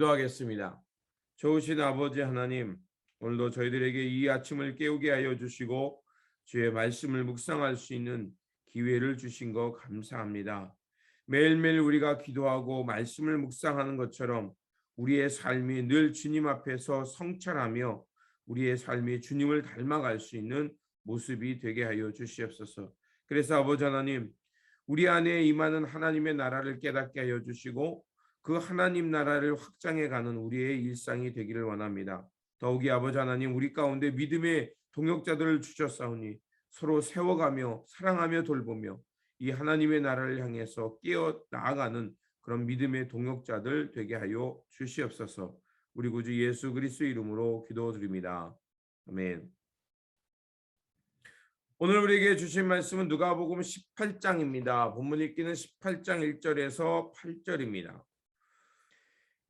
기도하겠습니다. 좋으신 아버지 하나님, 오늘도 저희들에게 이 아침을 깨우게 하여 주시고 주의 말씀을 묵상할 수 있는 기회를 주신 거 감사합니다. 매일매일 우리가 기도하고 말씀을 묵상하는 것처럼 우리의 삶이 늘 주님 앞에서 성찰하며 우리의 삶이 주님을 닮아갈 수 있는 모습이 되게 하여 주시옵소서. 그래서 아버지 하나님, 우리 안에 임하는 하나님의 나라를 깨닫게 하여 주시고 그 하나님 나라를 확장해가는 우리의 일상이 되기를 원합니다. 더욱이 아버지 하나님, 우리 가운데 믿음의 동역자들을 주셨사오니 서로 세워가며 사랑하며 돌보며 이 하나님의 나라를 향해서 깨어 나아가는 그런 믿음의 동역자들 되게 하여 주시옵소서. 우리 구주 예수 그리스도 이름으로 기도드립니다. 아멘. 오늘 우리에게 주신 말씀은 누가복음 18장입니다. 본문 읽기는 18장 1절에서 8절입니다.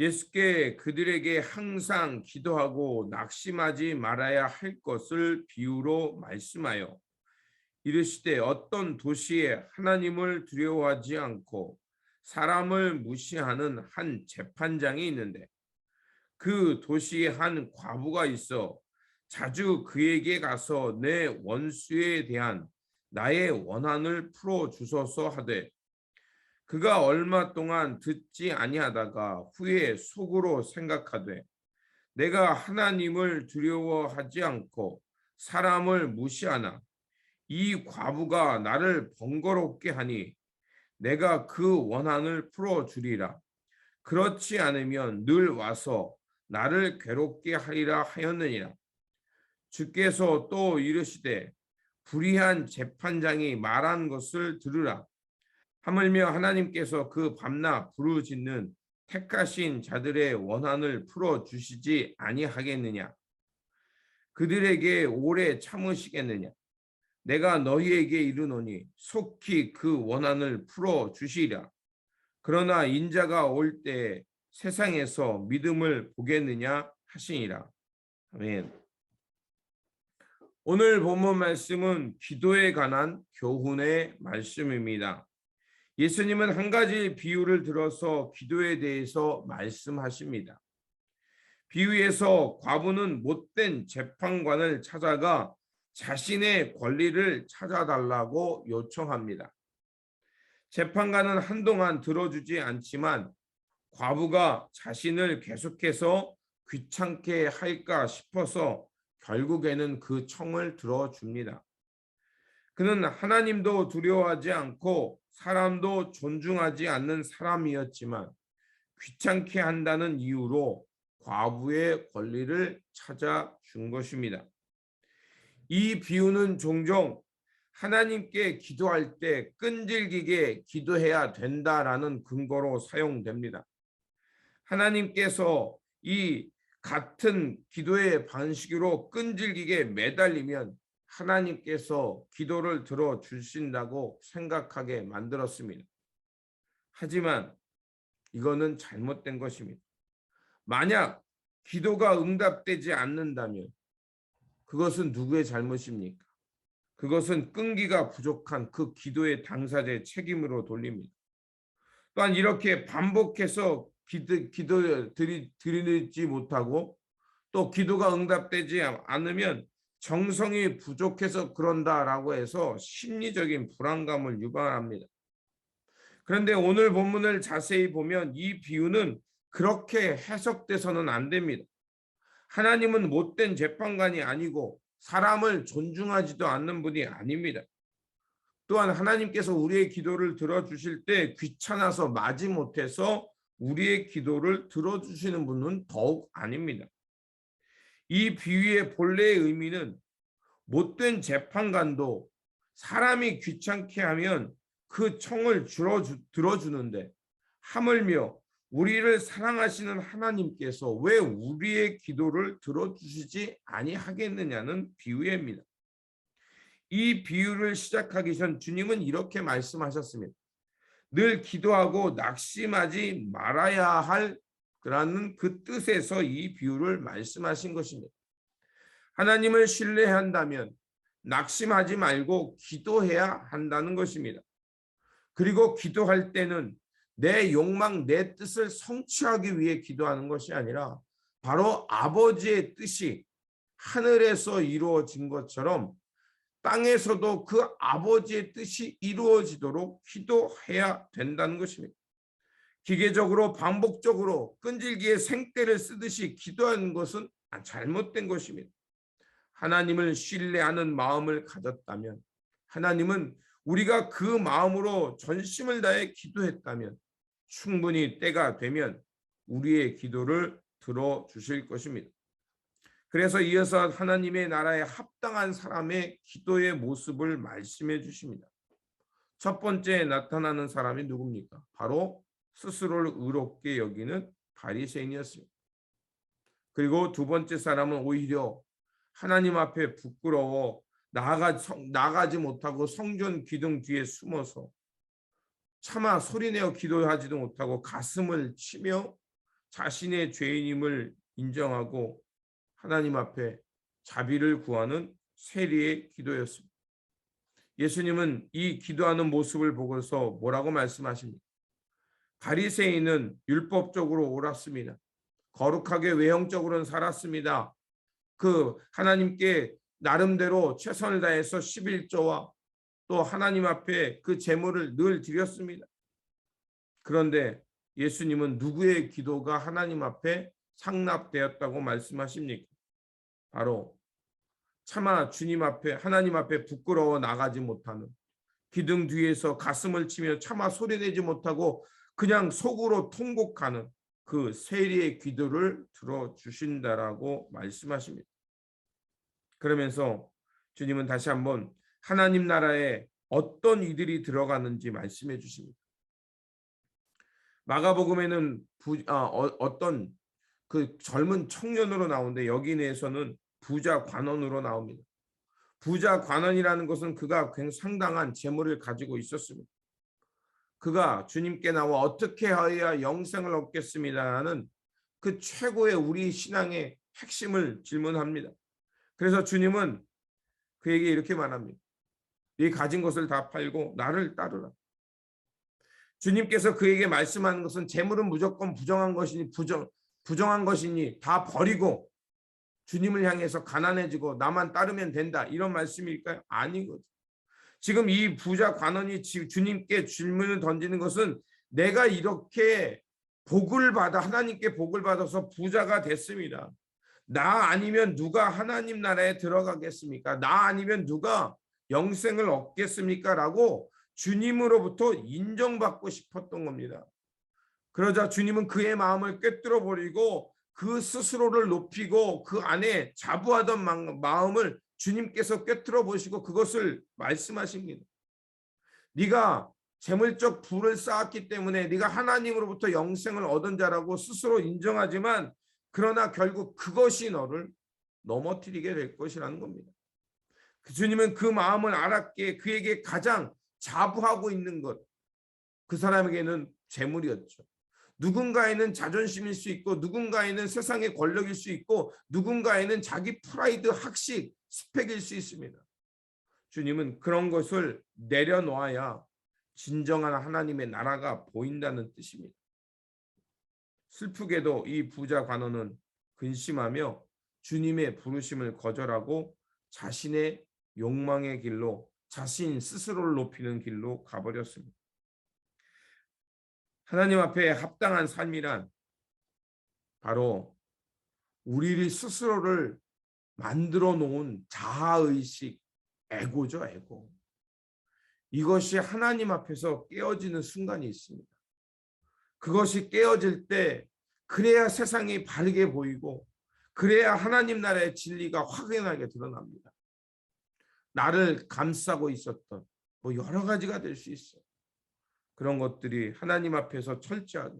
예수께 그들에게 항상 기도하고 낙심하지 말아야 할 것을 비유로 말씀하여 이르시되 어떤 도시에 하나님을 두려워하지 않고 사람을 무시하는 한 재판장이 있는데 그 도시에 한 과부가 있어 자주 그에게 가서 내 원수에 대한 나의 원한을 풀어 주소서 하되 그가 얼마 동안 듣지 아니하다가 후에 속으로 생각하되 내가 하나님을 두려워하지 않고 사람을 무시하나 이 과부가 나를 번거롭게 하니 내가 그 원한을 풀어주리라. 그렇지 않으면 늘 와서 나를 괴롭게 하리라 하였느니라. 주께서 또 이르시되 불의한 재판장이 말한 것을 들으라. 하물며 하나님께서 그 밤낮 부르짖는 택하신 자들의 원한을 풀어주시지 아니하겠느냐. 그들에게 오래 참으시겠느냐. 내가 너희에게 이르노니 속히 그 원한을 풀어주시리라. 그러나 인자가 올 때 세상에서 믿음을 보겠느냐 하시니라. 아멘. 오늘 본문 말씀은 기도에 관한 교훈의 말씀입니다. 예수님은 한 가지 비유를 들어서 기도에 대해서 말씀하십니다. 비유에서 과부는 못된 재판관을 찾아가 자신의 권리를 찾아달라고 요청합니다. 재판관은 한동안 들어주지 않지만 과부가 자신을 계속해서 귀찮게 할까 싶어서 결국에는 그 청을 들어줍니다. 그는 하나님도 두려워하지 않고 사람도 존중하지 않는 사람이었지만 귀찮게 한다는 이유로 과부의 권리를 찾아준 것입니다. 이 비유는 종종 하나님께 기도할 때 끈질기게 기도해야 된다라는 근거로 사용됩니다. 하나님께서 이 같은 기도의 방식으로 끈질기게 매달리면 하나님께서 기도를 들어주신다고 생각하게 만들었습니다. 하지만 이거는 잘못된 것입니다. 만약 기도가 응답되지 않는다면 그것은 누구의 잘못입니까? 그것은 끈기가 부족한 그 기도의 당사자의 책임으로 돌립니다. 또한 이렇게 반복해서 기도 드리지 못하고 또 기도가 응답되지 않으면 정성이 부족해서 그런다라고 해서 심리적인 불안감을 유발합니다. 그런데 오늘 본문을 자세히 보면 이 비유는 그렇게 해석돼서는 안 됩니다. 하나님은 못된 재판관이 아니고 사람을 존중하지도 않는 분이 아닙니다. 또한 하나님께서 우리의 기도를 들어주실 때 귀찮아서 마지못해서 우리의 기도를 들어주시는 분은 더욱 아닙니다. 이 비유의 본래의 의미는 못된 재판관도 사람이 귀찮게 하면 그 청을 들어주는데 하물며 우리를 사랑하시는 하나님께서 왜 우리의 기도를 들어주시지 아니하겠느냐는 비유입니다. 이 비유를 시작하기 전 주님은 이렇게 말씀하셨습니다. 늘 기도하고 낙심하지 말아야 할라는 그 뜻에서 이 비유를 말씀하신 것입니다. 하나님을 신뢰한다면 낙심하지 말고 기도해야 한다는 것입니다. 그리고 기도할 때는 내 욕망, 내 뜻을 성취하기 위해 기도하는 것이 아니라 바로 아버지의 뜻이 하늘에서 이루어진 것처럼 땅에서도 그 아버지의 뜻이 이루어지도록 기도해야 된다는 것입니다. 기계적으로 반복적으로 끈질기게 생떼를 쓰듯이 기도하는 것은 잘못된 것입니다. 하나님을 신뢰하는 마음을 가졌다면, 하나님은 우리가 그 마음으로 전심을 다해 기도했다면 충분히 때가 되면 우리의 기도를 들어주실 것입니다. 그래서 이어서 하나님의 나라에 합당한 사람의 기도의 모습을 말씀해 주십니다. 첫 번째 나타나는 사람이 누굽니까? 바로 스스로를 의롭게 여기는 바리새인이었습니다. 그리고 두 번째 사람은 오히려 하나님 앞에 부끄러워 나가지 못하고 성전 기둥 뒤에 숨어서 차마 소리내어 기도하지도 못하고 가슴을 치며 자신의 죄인임을 인정하고 하나님 앞에 자비를 구하는 세리의 기도였습니다. 예수님은 이 기도하는 모습을 보고서 뭐라고 말씀하십니까? 바리새인은 율법적으로 옳았습니다. 거룩하게 외형적으로는 살았습니다. 그 하나님께 나름대로 최선을 다해서 11조와 또 하나님 앞에 그 제물을 늘 드렸습니다. 그런데 예수님은 누구의 기도가 하나님 앞에 상납되었다고 말씀하십니까? 바로 차마 주님 앞에, 하나님 앞에 부끄러워 나가지 못하는, 기둥 뒤에서 가슴을 치며 차마 소리내지 못하고 그냥 속으로 통곡하는 그 세리의 기도를 들어주신다라고 말씀하십니다. 그러면서 주님은 다시 한번 하나님 나라에 어떤 이들이 들어가는지 말씀해 주십니다. 마가복음에는 어떤 그 젊은 청년으로 나오는데 여기에서는 부자 관원으로 나옵니다. 부자 관원이라는 것은 그가 상당한 재물을 가지고 있었습니다. 그가 주님께 나와 어떻게 하여야 영생을 얻겠습니다라는 그 최고의 우리 신앙의 핵심을 질문합니다. 그래서 주님은 그에게 이렇게 말합니다. 네 가진 것을 다 팔고 나를 따르라. 주님께서 그에게 말씀하는 것은 재물은 무조건 부정한 것이니 다 버리고 주님을 향해서 가난해지고 나만 따르면 된다, 이런 말씀일까요? 아니거든요. 지금 이 부자 관원이 주님께 질문을 던지는 것은 내가 이렇게 복을 받아 하나님께 복을 받아서 부자가 됐습니다. 나 아니면 누가 하나님 나라에 들어가겠습니까? 나 아니면 누가 영생을 얻겠습니까? 라고 주님으로부터 인정받고 싶었던 겁니다. 그러자 주님은 그의 마음을 꿰뚫어 버리고 그 스스로를 높이고 그 안에 자부하던 마음을 주님께서 꿰뚫어 보시고 그것을 말씀하십니다. 네가 재물적 부를 쌓았기 때문에 네가 하나님으로부터 영생을 얻은 자라고 스스로 인정하지만 그러나 결국 그것이 너를 넘어뜨리게 될 것이라는 겁니다. 주님은 그 마음을 알았기에 그에게 가장 자부하고 있는 것, 그 사람에게는 재물이었죠. 누군가에는 자존심일 수 있고 누군가에는 세상의 권력일 수 있고 누군가에는 자기 프라이드, 학식, 스펙일 수 있습니다. 주님은 그런 것을 내려놓아야 진정한 하나님의 나라가 보인다는 뜻입니다. 슬프게도 이 부자 관원은 근심하며 주님의 부르심을 거절하고 자신의 욕망의 길로, 자신 스스로를 높이는 길로 가버렸습니다. 하나님 앞에 합당한 삶이란 바로 우리 스스로를 만들어 놓은 자아의식, 에고죠, 에고. 이것이 하나님 앞에서 깨어지는 순간이 있습니다. 그것이 깨어질 때 그래야 세상이 바르게 보이고 그래야 하나님 나라의 진리가 확연하게 드러납니다. 나를 감싸고 있었던 여러 가지가 될 수 있어요. 그런 것들이 하나님 앞에서 철저하게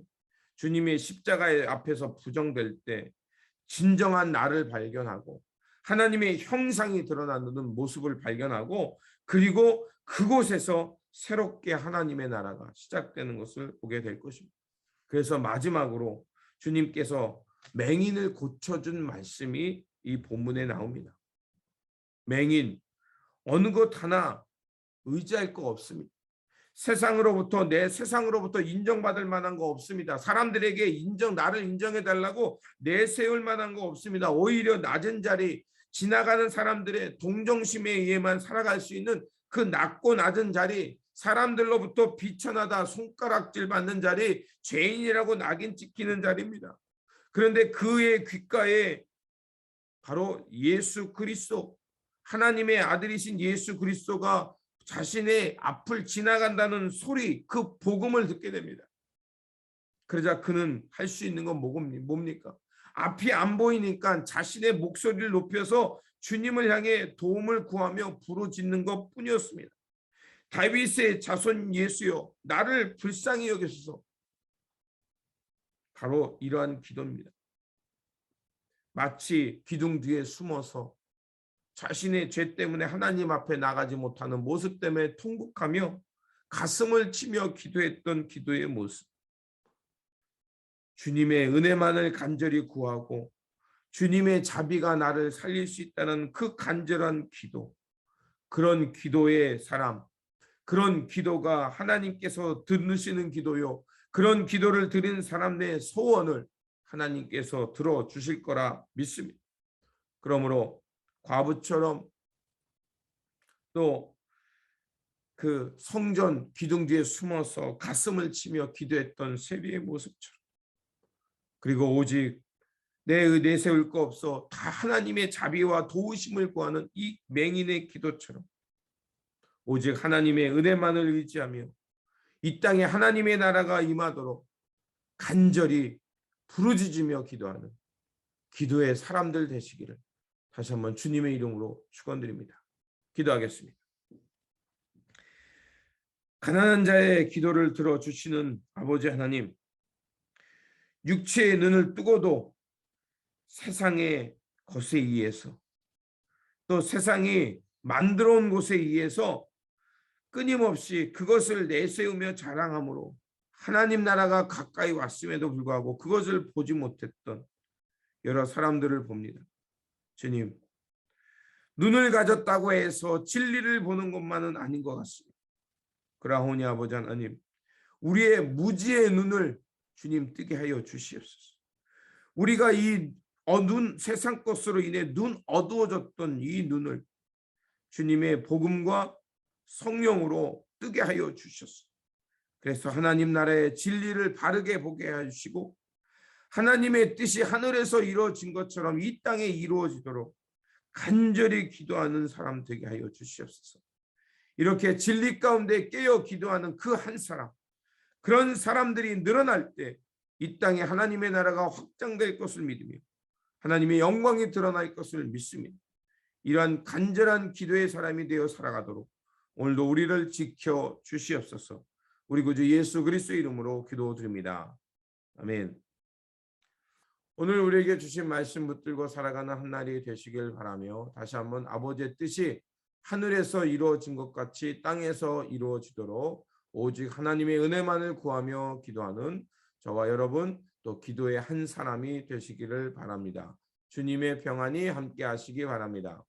주님의 십자가의 앞에서 부정될 때 진정한 나를 발견하고 하나님의 형상이 드러나는 모습을 발견하고 그리고 그곳에서 새롭게 하나님의 나라가 시작되는 것을 보게 될 것입니다. 그래서 마지막으로 주님께서 맹인을 고쳐준 말씀이 이 본문에 나옵니다. 맹인, 어느 것 하나 의지할 거 없습니다. 내 세상으로부터 인정받을 만한 거 없습니다. 사람들에게 나를 인정해 달라고 내세울 만한 거 없습니다. 오히려 낮은 자리, 지나가는 사람들의 동정심에 의해만 살아갈 수 있는 그 낮고 낮은 자리, 사람들로부터 비천하다 손가락질 받는 자리, 죄인이라고 낙인 찍히는 자리입니다. 그런데 그의 귓가에 바로 예수 그리스도, 하나님의 아들이신 예수 그리스도가 자신의 앞을 지나간다는 소리, 그 복음을 듣게 됩니다. 그러자 그는 할 수 있는 건 뭡니까? 앞이 안 보이니까 자신의 목소리를 높여서 주님을 향해 도움을 구하며 부르짖는 것 뿐이었습니다. 다윗의 자손 예수여, 나를 불쌍히 여기소서. 바로 이러한 기도입니다. 마치 기둥 뒤에 숨어서 자신의 죄 때문에 하나님 앞에 나가지 못하는 모습 때문에 통곡하며 가슴을 치며 기도했던 기도의 모습. 주님의 은혜만을 간절히 구하고 주님의 자비가 나를 살릴 수 있다는 그 간절한 기도, 그런 기도의 사람, 그런 기도가 하나님께서 들으시는 기도요, 그런 기도를 드린 사람의 소원을 하나님께서 들어주실 거라 믿습니다. 그러므로 과부처럼 또 그 성전 기둥 뒤에 숨어서 가슴을 치며 기도했던 세리의 모습처럼, 그리고 오직 내세울 거 없어 다 하나님의 자비와 도우심을 구하는 이 맹인의 기도처럼 오직 하나님의 은혜만을 의지하며 이 땅에 하나님의 나라가 임하도록 간절히 부르짖으며 기도하는 기도의 사람들 되시기를 다시 한번 주님의 이름으로 축원드립니다. 기도하겠습니다. 가난한 자의 기도를 들어주시는 아버지 하나님, 육체의 눈을 뜨고도 세상의 것에 의해서, 또 세상이 만들어 온 것에 의해서 끊임없이 그것을 내세우며 자랑함으로 하나님 나라가 가까이 왔음에도 불구하고 그것을 보지 못했던 여러 사람들을 봅니다. 주님, 눈을 가졌다고 해서 진리를 보는 것만은 아닌 것 같습니다. 그러하오니 아버지 하나님, 우리의 무지의 눈을 주님 뜨게 하여 주시옵소서. 우리가 이 세상 것으로 인해 눈 어두워졌던 이 눈을 주님의 복음과 성령으로 뜨게 하여 주셨소. 그래서 하나님 나라의 진리를 바르게 보게 해주시고 하나님의 뜻이 하늘에서 이루어진 것처럼 이 땅에 이루어지도록 간절히 기도하는 사람 되게 하여 주시옵소서. 이렇게 진리 가운데 깨어 기도하는 그 한 사람, 그런 사람들이 늘어날 때 이 땅에 하나님의 나라가 확장될 것을 믿으며 하나님의 영광이 드러날 것을 믿습니다. 이러한 간절한 기도의 사람이 되어 살아가도록 오늘도 우리를 지켜 주시옵소서. 우리 구주 예수 그리스도의 이름으로 기도드립니다. 아멘. 오늘 우리에게 주신 말씀 붙들고 살아가는 한 날이 되시길 바라며 다시 한번 아버지의 뜻이 하늘에서 이루어진 것 같이 땅에서 이루어지도록 오직 하나님의 은혜만을 구하며 기도하는 저와 여러분, 또 기도의 한 사람이 되시기를 바랍니다. 주님의 평안이 함께 하시기 바랍니다.